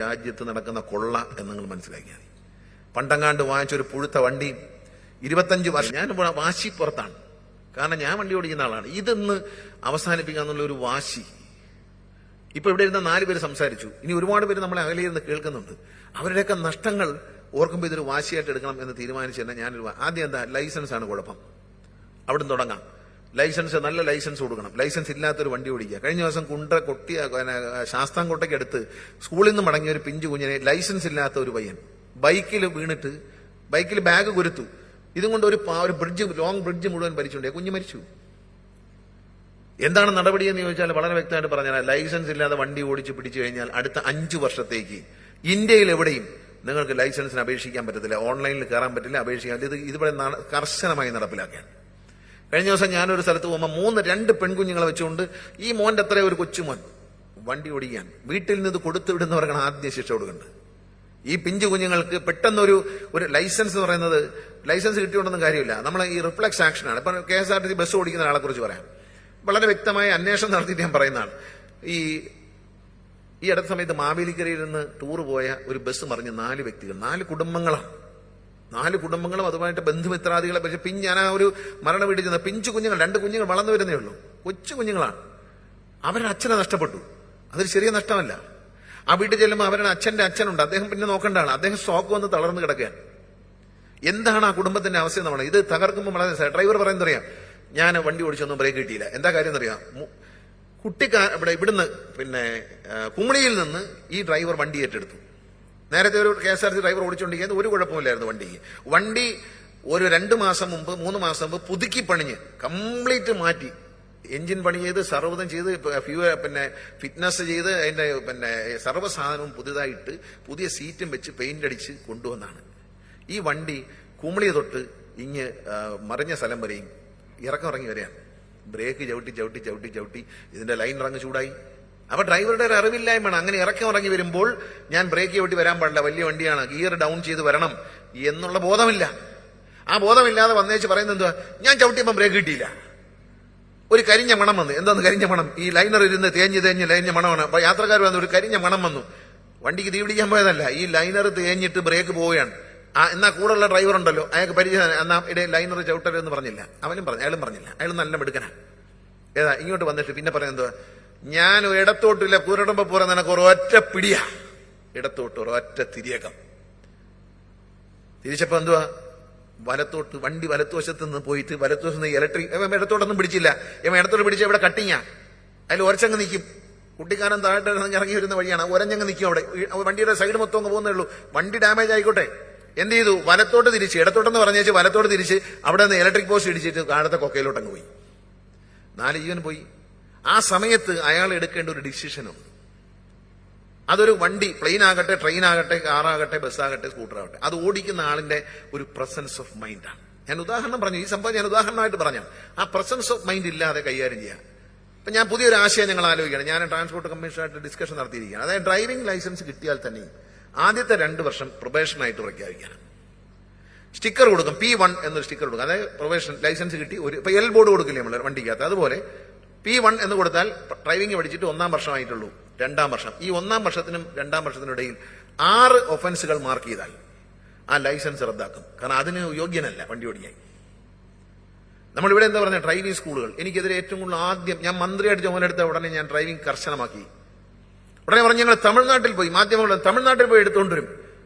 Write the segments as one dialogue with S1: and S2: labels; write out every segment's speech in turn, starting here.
S1: രാജ്യത്ത് നടക്കുന്ന കൊള്ള എന്ന് നിങ്ങൾ മനസ്സിലാക്കിയാൽ മതി. പണ്ടങ്ങാണ്ട് വാങ്ങിച്ചൊരു പുഴുത്ത വണ്ടി 25 വർഷം ഞാൻ വാശി പുറത്താണ്. കാരണം ഞാൻ വണ്ടി ഓടിക്കുന്ന ആളാണ്. ഇതൊന്ന് അവസാനിപ്പിക്കാന്നുള്ള ഒരു വാശി. ഇപ്പൊ ഇവിടെ ഇരുന്ന 4 പേര് സംസാരിച്ചു. ഇനി ഒരുപാട് പേര് നമ്മളെ അകലെയിരുന്ന് കേൾക്കുന്നുണ്ട്. അവരുടെയൊക്കെ നഷ്ടങ്ങൾ ഓർക്കുമ്പോൾ ഇതൊരു വാശിയായിട്ട് എടുക്കണം എന്ന് തീരുമാനിച്ചു തന്നെ ഞാനൊരു ആദ്യം എന്താ ലൈസൻസ് ആണ് കുഴപ്പം. അവിടെ തുടങ്ങാം. ലൈസൻസ്, നല്ല ലൈസൻസ് കൊടുക്കണം. ലൈസൻസ് ഇല്ലാത്തൊരു വണ്ടി ഓടിക്കുക. കഴിഞ്ഞ ദിവസം ശാസ്താംകോട്ടയ്ക്ക് അടുത്ത് സ്കൂളിൽ നിന്ന് മടങ്ങിയ ഒരു പിഞ്ചു കുഞ്ഞിനെ ലൈസൻസ് ഇല്ലാത്ത ഒരു പയ്യൻ ബൈക്കിൽ വീണിട്ട് ബൈക്കിൽ ബാഗ് കുരുത്തു. ഇതും കൊണ്ട് ഒരു ബ്രിഡ്ജ്, ലോങ് ബ്രിഡ്ജ് മുഴുവൻ ഭരിച്ചുകൊണ്ടേ കുഞ്ഞ് മരിച്ചു. എന്താണ് നടപടി എന്ന് ചോദിച്ചാൽ വളരെ വ്യക്തമായിട്ട് പറഞ്ഞാൽ ലൈസൻസ് ഇല്ലാതെ വണ്ടി ഓടിച്ച് പിടിച്ചു കഴിഞ്ഞാൽ അടുത്ത 5 വർഷത്തേക്ക് ഇന്ത്യയിൽ എവിടെയും നിങ്ങൾക്ക് ലൈസൻസിന് അപേക്ഷിക്കാൻ പറ്റത്തില്ല. ഓൺലൈനിൽ കയറാൻ പറ്റില്ല, അപേക്ഷിക്കാൻ. ഇതിവിടെ കർശനമായി നടപ്പിലാക്കാൻ. കഴിഞ്ഞ ദിവസം ഞാനൊരു സ്ഥലത്ത് പോകുമ്പോൾ 2 പെൺകുഞ്ഞുങ്ങളെ വെച്ചുകൊണ്ട് ഈ മോന്റെ അത്ര ഒരു കൊച്ചുമോൻ വണ്ടി ഓടിക്കാൻ വീട്ടിൽ നിന്ന് കൊടുത്തു വിടുന്നവർക്കാണ് ആദ്യം ശിക്ഷ കൊടുക്കേണ്ടത്. ഈ പിഞ്ചു കുഞ്ഞുങ്ങൾക്ക് പെട്ടെന്നൊരു ലൈസൻസ് എന്ന് പറയുന്നത്, ലൈസൻസ് കിട്ടിയോണ്ടൊന്നും കാര്യമില്ല. നമ്മൾ ഈ റിഫ്ലക്സ് ആക്ഷനാണ്. ഇപ്പൊ KSRTC ബസ് ഓടിക്കുന്ന ആളെ കുറിച്ച് പറയാം. വളരെ വ്യക്തമായ അന്വേഷണം നടത്തിയിട്ട് ഞാൻ പറയുന്നതാണ്. ഈ അടുത്ത സമയത്ത് മാവേലിക്കരയിൽ നിന്ന് ടൂർ പോയ ഒരു ബസ് മറിഞ്ഞ് 4 വ്യക്തികൾ, 4 കുടുംബങ്ങളാണ്. 4 കുടുംബങ്ങളും അതുമായിട്ട് ബന്ധുമിത്രാദികളെ. പക്ഷെ ഞാൻ ആ ഒരു മരണ വീട്ടിൽ ചെന്ന പിഞ്ചു കുഞ്ഞുങ്ങൾ, 2 കുഞ്ഞുങ്ങൾ വളർന്നു വരുന്നേ ഉള്ളൂ, കൊച്ചു കുഞ്ഞുങ്ങളാണ്. അവരുടെ അച്ഛനെ നഷ്ടപ്പെട്ടു. അതൊരു ചെറിയ നഷ്ടമല്ല. ആ വീട്ടിൽ ചെല്ലുമ്പോൾ അവരുടെ അച്ഛന്റെ അച്ഛനുണ്ട്. അദ്ദേഹം പിന്നെ നോക്കേണ്ടതാണ്. അദ്ദേഹം ഷോക്ക് വന്ന് തളർന്ന് കിടക്കുകയാണ്. എന്താണ് ആ കുടുംബത്തിന്റെ അവസ്ഥ നമ്മൾ ഇത് തകർക്കുമ്പോൾ വളരെ ഡ്രൈവർ പറയുന്നത് അറിയാം, ഞാൻ വണ്ടി ഓടിച്ചൊന്നും ബ്രേക്ക് കിട്ടിയില്ല. എന്താ കാര്യം എന്നറിയാം? ഇവിടുന്ന് പിന്നെ കുമളിയിൽ നിന്ന് ഈ ഡ്രൈവർ വണ്ടി ഏറ്റെടുത്തു. നേരത്തെ ഒരു KSRTC ഡ്രൈവർ ഓടിച്ചുകൊണ്ടിരിക്കുന്നത് ഒരു കുഴപ്പമില്ലായിരുന്നു വണ്ടിക്ക്. വണ്ടി ഒരു 2 മാസം മുമ്പ് 3 മാസം മുമ്പ് പുതുക്കി പണിഞ്ഞ് കംപ്ലീറ്റ് മാറ്റി, എഞ്ചിൻ പണി ചെയ്ത് സർവ്വതും ചെയ്ത് പിന്നെ ഫിറ്റ്നസ് ചെയ്ത് അതിന്റെ സർവ്വ സാധനവും പുതുതായിട്ട് പുതിയ സീറ്റും വെച്ച് പെയിന്റ് അടിച്ച് കൊണ്ടുവന്നാണ്. ഈ വണ്ടി കുമളി തൊട്ട് ഇങ്ങ് മറിഞ്ഞ സ്ഥലം വരെയും ഇറങ്ങി വരികയാണ്. ബ്രേക്ക് ചവിട്ടി ഇതിന്റെ ലൈൻ ഇറങ്ങി ചൂടായി. അപ്പൊ ഡ്രൈവറുടെ ഒരു അറിവില്ലായ്മയാണ്. അങ്ങനെ ഇറങ്ങി വരുമ്പോൾ ഞാൻ ബ്രേക്ക് ചവിട്ടി വരാൻ പാടില്ല, വലിയ വണ്ടിയാണ്, ഗിയർ ഡൗൺ ചെയ്ത് വരണം എന്നുള്ള ബോധമില്ല. ആ ബോധമില്ലാതെ വന്നേച്ച് പറയുന്നത് എന്തുവാ, ഞാൻ ചവിട്ടിയപ്പം ബ്രേക്ക് കിട്ടിയില്ല. ഒരു കരിഞ്ഞ മണം വന്നു. എന്താന്ന് കരിഞ്ഞ മണം? ഈ ലൈനർ ഇരുന്ന് തേഞ്ഞ് ലൈഞ്ഞ മണമാണ്. അപ്പൊ യാത്രക്കാർ വന്നു, ഒരു കരിഞ്ഞ മണം വന്നു. വണ്ടിക്ക് തീ പിടിക്കാൻ പോയതല്ല, ഈ ലൈനർ തേഞ്ഞിട്ട് ബ്രേക്ക് പോവുകയാണ്. എന്നാ കൂടെയുള്ള ഡ്രൈവർ ഉണ്ടല്ലോ, അയാൾക്ക് പരിചയം, എന്നാ ലൈനർ ചവിട്ടരെന്ന് പറഞ്ഞില്ല. അയാളും പറഞ്ഞില്ല. അയാൾ നല്ല മിടുക്കനാ. ഏതാ ഇങ്ങോട്ട് വന്നിട്ട് പിന്നെ പറയുന്നത്, ഞാൻ ഇടത്തോട്ടില്ല കൂരടുമ്പോ പോരാ, നിനക്ക് ഒരൊറ്റ പിടിയാ, ഇടത്തോട്ട് ഒരൊറ്റ തിരിയക്കം. തിരിച്ചപ്പോ എന്തുവാ, വലത്തോട്ട് വണ്ടി വലത്തുവശത്ത് നിന്ന് പോയിട്ട് വലത്തുവശത്ത് നിന്ന് ഇലക്ട്രിക് ഇടത്തോട്ടൊന്നും പിടിച്ചില്ല. ഇടത്തോട്ട് പിടിച്ച ഇവിടെ കട്ടിങ്ങാ, അതിൽ ഒരച്ചങ്ങ് നിൽക്കും. കുട്ടിക്കാരൻ താഴെ ഇറങ്ങി വരുന്ന വഴിയാണ്, ഒരഞ്ഞങ്ങ് നിൽക്കും. അവിടെ വണ്ടിയുടെ സൈഡ് മൊത്തം അങ്ങ് പോകുന്നേ ഉള്ളൂ. വണ്ടി ഡാമേജ് ആയിക്കോട്ടെ. എന്ത് ചെയ്തു, വലത്തോട്ട് തിരിച്ച്, ഇടത്തോട്ടെന്ന് പറഞ്ഞേച്ച് വലത്തോട്ട് തിരിച്ച് അവിടെ നിന്ന് ഇലക്ട്രിക് പോസ്റ്റ് ഇടിച്ചിട്ട് താഴത്തെ കൊക്കയിലോട്ട് അങ്ങ് പോയി. 4 ജീവൻ പോയി. ആ സമയത്ത് അയാൾ എടുക്കേണ്ട ഒരു ഡിസിഷനുണ്ട്. അതൊരു വണ്ടി, പ്ലെയിൻ ആകട്ടെ, ട്രെയിൻ ആകട്ടെ, കാറാകട്ടെ, ബസ്സാകട്ടെ, സ്കൂട്ടറാകട്ടെ, അത് ഓടിക്കുന്ന ആളിന്റെ ഒരു പ്രസൻസ് ഓഫ് മൈൻഡാണ്. ഞാൻ ഉദാഹരണം പറഞ്ഞു, ഈ സംഭവം ഞാൻ ഉദാഹരണമായിട്ട് പറഞ്ഞു. ആ പ്രസൻസ് ഓഫ് മൈൻഡ് ഇല്ലാതെ കൈകാര്യം ചെയ്യാം. ഇപ്പൊ ഞാൻ പുതിയൊരു ആശയം ഞങ്ങൾ ആലോചിക്കുകയാണ്. ഞാൻ ട്രാൻസ്പോർട്ട് കമ്മീഷനായിട്ട് ഡിസ്കഷൻ നടത്തിയിരിക്കുകയാണ്. അതായത് ഡ്രൈവിംഗ് ലൈസൻസ് കിട്ടിയാൽ തന്നെ ആദ്യത്തെ 2 വർഷം പ്രൊബേഷനായിട്ട് പ്രഖ്യാപിക്കണം. സ്റ്റിക്കർ കൊടുക്കും, P1 എന്നൊരു സ്റ്റിക്കർ കൊടുക്കും. അതായത് പ്രൊബേഷൻ ലൈസൻസ് കിട്ടി. ഇപ്പൊ L ബോർഡ് കൊടുക്കില്ലേ നമ്മൾ വണ്ടിക്കകത്ത്, അതുപോലെ P1 എന്ന് കൊടുത്താൽ ഡ്രൈവിംഗ് പഠിച്ചിട്ട് 1-ാം വർഷമായിട്ടുള്ളൂ. 2-ാം വർഷം, ഈ 1-ാം വർഷത്തിനും 2-ാം വർഷത്തിനും ഇടയിൽ 6 ഒഫൻസുകൾ മാർക്ക് ചെയ്താൽ ആ ലൈസൻസ് റദ്ദാക്കും. കാരണം അതിന് യോഗ്യനല്ല വണ്ടി ഓടിക്കാൻ. നമ്മളിവിടെ എന്താ പറഞ്ഞ ഡ്രൈവിംഗ് സ്കൂളുകൾ. എനിക്കെതിരെ ഏറ്റവും കൂടുതൽ ആദ്യം ഞാൻ മന്ത്രിയായിട്ട് ചുമതലയെടുത്ത ഉടനെ ഞാൻ ഡ്രൈവിംഗ് കർശനമാക്കി. ഉടനെ പറഞ്ഞ് ഞങ്ങൾ തമിഴ്നാട്ടിൽ പോയി, മാധ്യമങ്ങൾ തമിഴ്നാട്ടിൽ പോയി എടുത്തുകൊണ്ടുവരും.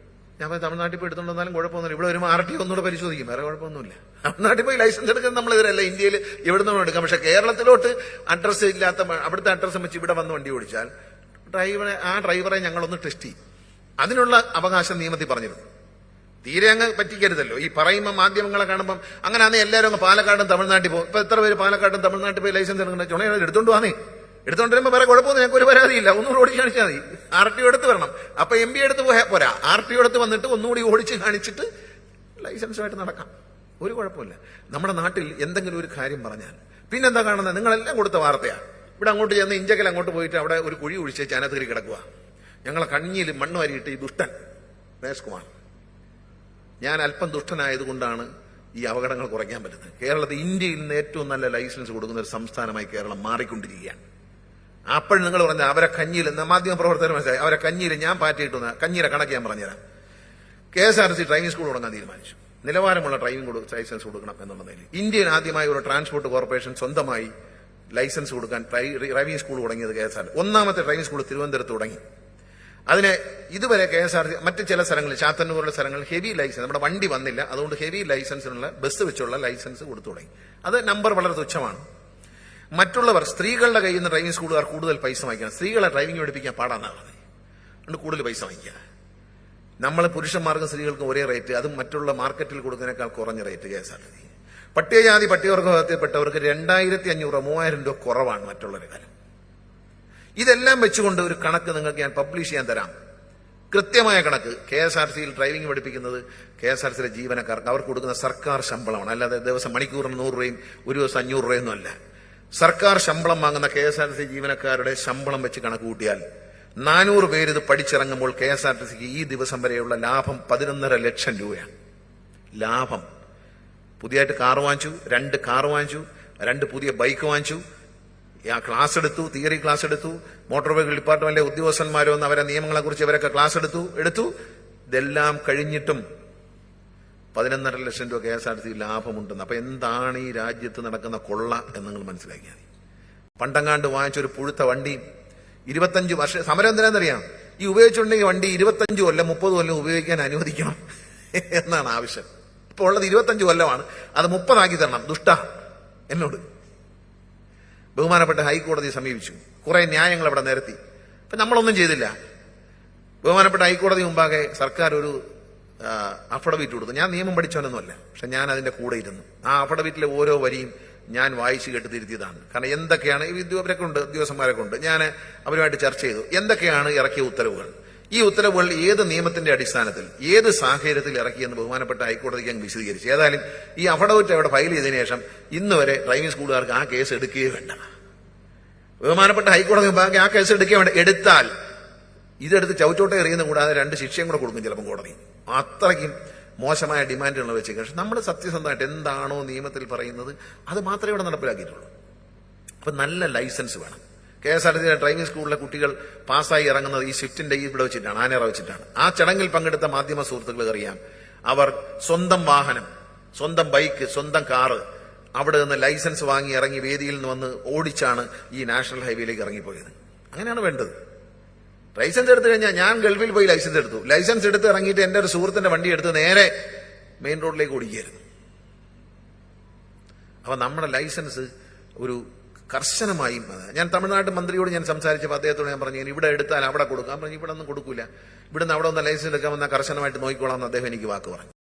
S1: ഞാൻ തമിഴ്നാട്ടിൽ പോയി എടുത്തുകൊണ്ടാലും കുഴപ്പമൊന്നുമില്ല, ഇവിടെ വരുമ്പോൾ RTO ഒന്നുകൂടെ പരിശോധിക്കും, വേറെ കുഴപ്പമൊന്നുമില്ല. തമിഴ്നാട്ടിൽ പോയി ലൈസൻസ് എടുക്കുന്നത് നമ്മളെതിരല്ല, ഇന്ത്യയിൽ എവിടെ നിന്നും എടുക്കാം. പക്ഷെ കേരളത്തിലോട്ട് അഡ്രസ്സ് ഇല്ലാത്ത, അവിടുത്തെ അഡ്രസ്സ് വെച്ച് ഇവിടെ വന്ന് വണ്ടി ഓടിച്ചാൽ ആ ഡ്രൈവറെ ഞങ്ങളൊന്ന് ടെസ്റ്റ് ചെയ്യും. അതിനുള്ള അവകാശം നിയമത്തിൽ പറഞ്ഞിരുന്നു. തീരെ അങ്ങ് പറ്റിക്കരുതല്ലോ. ഈ പറയുമ്പോൾ മാധ്യമങ്ങളെ കാണുമ്പോൾ അങ്ങനെയാണെങ്കിൽ എല്ലാവരും അങ്ങ് പാലക്കാടും തമിഴ്നാട്ടിൽ പോകും. ഇപ്പൊ എത്ര പേര് പാലക്കാടും തമിഴ്നാട്ടിൽ പോയി ലൈസൻസ് എടുക്കുന്നത്? ചുണ എടുത്തോണ്ട് വന്നേ, എടുത്തോണ്ട് വരുമ്പോൾ വേറെ കുഴപ്പമൊന്നും ഞങ്ങൾക്ക് ഒരു പരാതിയില്ല. ഒന്നുകൂടി ഓടിച്ച് കാണിച്ചാൽ മതി. RTO എടുത്ത് വരണം. അപ്പൊ MP എടുത്ത് പോരാ, RTO എടുത്ത് വന്നിട്ട് ഒന്നുകൂടി ഓടിച്ച് കാണിച്ചിട്ട് ലൈസൻസുമായിട്ട് നടക്കാം. ഒരു കുഴപ്പമില്ല. നമ്മുടെ നാട്ടിൽ എന്തെങ്കിലും ഒരു കാര്യം പറഞ്ഞാൽ പിന്നെന്താ കാണുന്നത്? നിങ്ങളെല്ലാം കൊടുത്ത വാർത്തയാ. ഇവിടെ അങ്ങോട്ട് ചെന്ന് ഇഞ്ചക്കൽ അങ്ങോട്ട് പോയിട്ട് അവിടെ ഒരു കുഴി ഒഴിച്ച് അതിനകത്ത് കിടക്കുക. ഞങ്ങളെ കഞ്ഞിയിൽ മണ്ണ് വാരിയിട്ട് ഈ ദുഷ്ടൻ രമേശ്കുമാർ, ഞാൻ അല്പം ദുഷ്ടനായതുകൊണ്ടാണ് ഈ അപകടങ്ങൾ കുറയ്ക്കാൻ പറ്റുന്നത്. കേരളത്തിൽ ഇന്ത്യയിൽ നിന്ന് ഏറ്റവും നല്ല ലൈസൻസ് കൊടുക്കുന്ന ഒരു സംസ്ഥാനമായി കേരളം മാറിക്കൊണ്ടിരിക്കുകയാണ്. അപ്പോൾ നിങ്ങൾ പറഞ്ഞ അവരെ കഞ്ഞിയിൽ മാധ്യമ പ്രവർത്തകർ മനസ്സിലായി, അവരെ കഞ്ഞിയിൽ ഞാൻ പാറ്റിയിട്ടുന്ന കഞ്ഞിയുടെ കണക്ക് ഞാൻ പറഞ്ഞുതരാം. KSRTC ഡ്രൈവിംഗ് സ്കൂൾ തുടങ്ങാൻ തീരുമാനിച്ചു. നിലവാരമുള്ള ഡ്രൈവിംഗ് ലൈസൻസ് കൊടുക്കണം എന്നുള്ളതിൽ ഇന്ത്യയിൽ ആദ്യമായി ഒരു ട്രാൻസ്പോർട്ട് കോർപ്പറേഷൻ സ്വന്തമായി ലൈസൻസ് കൊടുക്കാൻ ഡ്രൈവിംഗ് സ്കൂൾ തുടങ്ങിയത് KSRTC. ഒന്നാമത്തെ ഡ്രൈവിംഗ് സ്കൂൾ തിരുവനന്തപുരത്ത് തുടങ്ങി. അതിനെ ഇതുവരെ KSRTC മറ്റ് ചില സ്ഥലങ്ങളിൽ, ചാത്തന്നൂരുള്ള സ്ഥലങ്ങളിൽ ഹെവി ലൈസൻസ്, നമ്മുടെ വണ്ടി വന്നില്ല, അതുകൊണ്ട് ഹെവി ലൈസൻസിനുള്ള ബസ് വെച്ചുള്ള ലൈസൻസ് കൊടുത്തു തുടങ്ങി. അത് നമ്പർ വളരെ തുച്ഛമാണ്. മറ്റുള്ളവർ, സ്ത്രീകളുടെ കയ്യിൽ നിന്ന് ഡ്രൈവിംഗ് സ്കൂളുകാർ കൂടുതൽ പൈസ വാങ്ങിക്കണം. സ്ത്രീകളെ ഡ്രൈവിംഗ് പഠിപ്പിക്കാൻ പാടാന്നാണ് അതുകൊണ്ട് കൂടുതൽ പൈസ വാങ്ങിക്കുക. നമ്മൾ പുരുഷന്മാർക്കും സ്ത്രീകൾക്കും ഒരേ റേറ്റ്, അതും മറ്റുള്ള മാർക്കറ്റിൽ കൊടുക്കുന്നതിനേക്കാൾ കുറഞ്ഞ റേറ്റ് KSRTC. പട്ടികജാതി പട്ടികവർഗത്തിൽപ്പെട്ടവർക്ക് 2500 3000 രൂപ കുറവാണ് മറ്റുള്ളവരെ കാലം. ഇതെല്ലാം വെച്ചുകൊണ്ട് ഒരു കണക്ക് നിങ്ങൾക്ക് ഞാൻ പബ്ലിഷ് ചെയ്യാൻ തരാം, കൃത്യമായ കണക്ക്. KSRTCയിൽ ഡ്രൈവിംഗ് പഠിപ്പിക്കുന്നത് KSRTCയിലെ ജീവനക്കാർക്ക് അവർക്ക് കൊടുക്കുന്ന സർക്കാർ ശമ്പളമാണ്, അല്ലാതെ ദിവസം മണിക്കൂറിന് 100 രൂപയും ഒരു ദിവസം 500 രൂപയൊന്നും അല്ല. സർക്കാർ ശമ്പളം വാങ്ങുന്ന KSRTC ജീവനക്കാരുടെ ശമ്പളം വെച്ച് കണക്ക് കൂട്ടിയാൽ 400 പേര് ഇത് പഠിച്ചിറങ്ങുമ്പോൾ KSRTCക്ക് ഈ ദിവസം വരെയുള്ള ലാഭം 11.5 ലക്ഷം രൂപയാണ്. ലാഭം. പുതിയതായിട്ട് കാർ വാങ്ങിച്ചു, 2 കാർ വാങ്ങിച്ചു, 2 പുതിയ ബൈക്ക് വാങ്ങിച്ചു, ക്ലാസ് എടുത്തു, തിയറി ക്ലാസ് എടുത്തു, മോട്ടോർ വെഹിക്കിൾ ഡിപ്പാർട്ട്മെന്റിലെ ഉദ്യോഗസ്ഥന്മാരോ ഒന്ന് അവരെ നിയമങ്ങളെ കുറിച്ച് ഇവരൊക്കെ ക്ലാസ് എടുത്തു. ഇതെല്ലാം കഴിഞ്ഞിട്ടും 11.5 ലക്ഷം രൂപ KSRTC ലാഭമുണ്ടെന്ന്. അപ്പൊ എന്താണ് ഈ രാജ്യത്ത് നടക്കുന്ന കൊള്ള എന്ന് നിങ്ങൾ മനസ്സിലാക്കിയാൽ മതി. പണ്ടങ്ങാണ്ട് വാങ്ങിച്ചൊരു പുഴുത്ത വണ്ടി 25 വർഷം സമരം എന്തിനാണെന്നറിയാം, ഈ ഉപയോഗിച്ചിട്ടുണ്ടെങ്കിൽ വണ്ടി 25 കൊല്ലം 30 കൊല്ലം ഉപയോഗിക്കാൻ അനുവദിക്കണം എന്നാണ് ആവശ്യം. ഇപ്പൊ ഉള്ളത് 25 കൊല്ലമാണ്, അത് 30 ആക്കി തരണം. ദുഷ്ട എന്നോട് ബഹുമാനപ്പെട്ട ഹൈക്കോടതിയെ സമീപിച്ചു, കുറെ ന്യായങ്ങൾ അവിടെ നിരത്തി. അപ്പൊ നമ്മളൊന്നും ചെയ്തില്ല. ബഹുമാനപ്പെട്ട ഹൈക്കോടതി മുമ്പാകെ സർക്കാർ ഒരു അഫിഡവിറ്റ് കൊടുത്തു. ഞാൻ നിയമം പഠിച്ചവനൊന്നുമല്ല, പക്ഷെ ഞാൻ അതിന്റെ കൂടെ ഇരുന്നു. ആ അഫിഡവിറ്റിലെ ഓരോ വരിയും ഞാൻ വായിച്ചു കേട്ട് തിരുത്തിയതാണ്. കാരണം എന്തൊക്കെയാണ് ഇവരൊക്കെ ഉണ്ട്, ഉദ്യോഗസ്ഥന്മാരൊക്കെ ഉണ്ട്, ഞാൻ അവരുമായിട്ട് ചർച്ച ചെയ്തു എന്തൊക്കെയാണ് ഇറക്കിയ ഉത്തരവുകൾ, ഈ ഉത്തരവുകൾ ഏത് നിയമത്തിന്റെ അടിസ്ഥാനത്തിൽ ഏത് സാഹചര്യത്തിൽ ഇറക്കിയെന്ന് ബഹുമാനപ്പെട്ട ഹൈക്കോടതിക്ക് അങ്ങ് വിശദീകരിച്ചു. ഏതായാലും ഈ അഫിഡവിറ്റ് അവിടെ ഫയൽ ചെയ്തതിനു ശേഷം ഇന്ന് വരെ ഡ്രൈവിംഗ് സ്കൂളുകാർക്ക് ആ കേസ് എടുക്കുകയേ വേണ്ട. ബഹുമാനപ്പെട്ട ഹൈക്കോടതി മുമ്പാകെ ആ കേസ് എടുക്കുകയേ വേണ്ട. എടുത്താൽ ഇതെടുത്ത് ചവിച്ചോട്ടെ എറിയുന്ന കൂടാതെ 2 ശിക്ഷയും കൂടെ കൊടുക്കും ചിലപ്പോൾ കോടതി. അത്രയ്ക്കും മോശമായ ഡിമാൻഡുകൾ വെച്ചേക്കും. പക്ഷെ നമ്മൾ സത്യസന്ധമായിട്ട് എന്താണോ നിയമത്തിൽ പറയുന്നത് അത് മാത്രമേ ഇവിടെ നടപ്പിലാക്കിയിട്ടുള്ളൂ. അപ്പൊ നല്ല ലൈസൻസ് വേണം. KSRTC ഡ്രൈവിംഗ് സ്കൂളിലെ കുട്ടികൾ പാസ്സായി ഇറങ്ങുന്നത് ഈ സ്വിഫ്റ്റിന്റെ ഇവിടെ വെച്ചിട്ടാണ്, ആനേറ വെച്ചിട്ടാണ്. ആ ചടങ്ങിൽ പങ്കെടുത്ത മാധ്യമ സുഹൃത്തുക്കൾ അറിയാം, അവർ സ്വന്തം വാഹനം, സ്വന്തം ബൈക്ക്, സ്വന്തം കാറ് അവിടെ നിന്ന് ലൈസൻസ് വാങ്ങി ഇറങ്ങി വേദിയിൽ നിന്ന് വന്ന് ഓടിച്ചാണ് ഈ നാഷണൽ ഹൈവേയിലേക്ക് ഇറങ്ങിപ്പോയത്. അങ്ങനെയാണ് വേണ്ടത്. ലൈസൻസ് എടുത്തു കഴിഞ്ഞാൽ, ഞാൻ ഗൾഫിൽ പോയി ലൈസൻസ് എടുത്ത് ഇറങ്ങിയിട്ട് എന്റെ ഒരു സുഹൃത്തിന്റെ വണ്ടി എടുത്ത് നേരെ മെയിൻ റോഡിലേക്ക് ഓടിക്കുകയായിരുന്നു. അപ്പൊ നമ്മുടെ ലൈസൻസ് ഒരു കർശനമായും, ഞാൻ തമിഴ്നാട് മന്ത്രിയോട് ഞാൻ സംസാരിച്ചപ്പോൾ അദ്ദേഹത്തോട് ഞാൻ പറഞ്ഞു, ഇവിടെ എടുത്താൽ അവിടെ കൊടുക്കാം. പറഞ്ഞു ഇവിടെ ഒന്നും കൊടുക്കൂല, ഇവിടുന്ന് അവിടെ ഒന്ന് ലൈസൻസ് എടുക്കാൻ വന്നാൽ കർശനമായിട്ട് നോക്കിക്കോളാം എന്ന് അദ്ദേഹം എനിക്ക് വാക്ക് പറഞ്ഞു.